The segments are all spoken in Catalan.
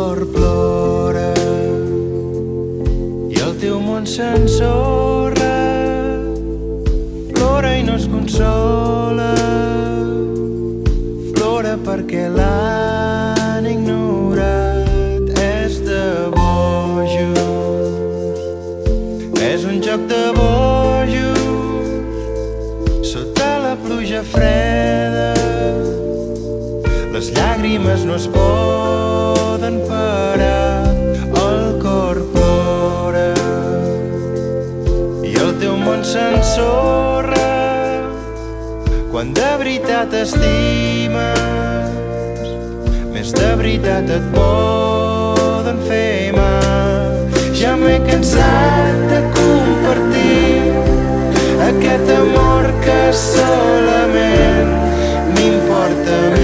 cor plora i el teu món s'ensorra, plora i no es consola, plora perquè l'han ignorat. És de bojos, és un joc de bojos sota la pluja freda. Les llàgrimes no es poden parar, el cor plora i el teu món s'ensorra. Quan de veritat estimes, més de veritat et poden fer mal. Ja m'he cansat de compartir aquest amor que solament m'importa a mi.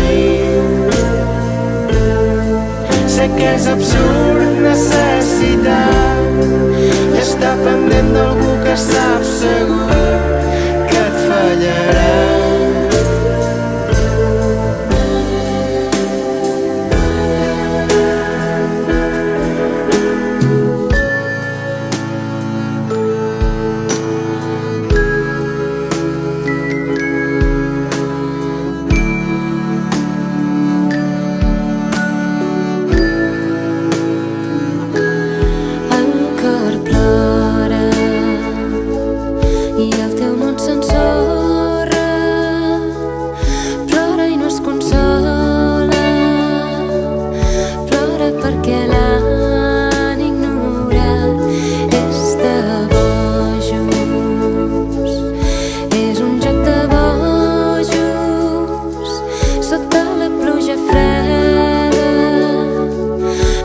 Sé que és absurd necessitar i estar pendent d'algú que saps segur que et fallarà.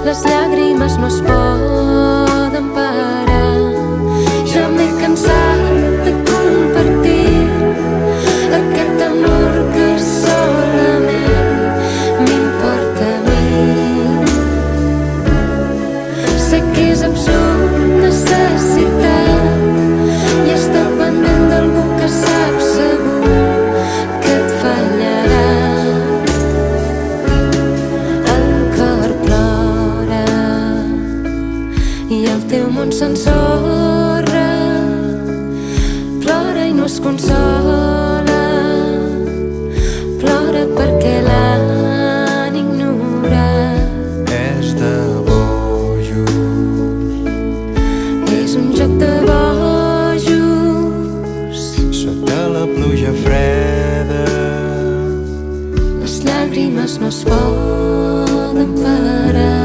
Les llàgrimes no es poden parar. Ja m'he cansat de compartir aquest amor que solament m'importa a mi. Sé que és absurd necessitar i estar pendent d'algú que saps segur que et fallarà. I el teu món s'ensorra, plora i no es consola, plora perquè l'han ignorat. És de bojos, és un joc de bojos sota la pluja freda. Les llàgrimes no es poden parar.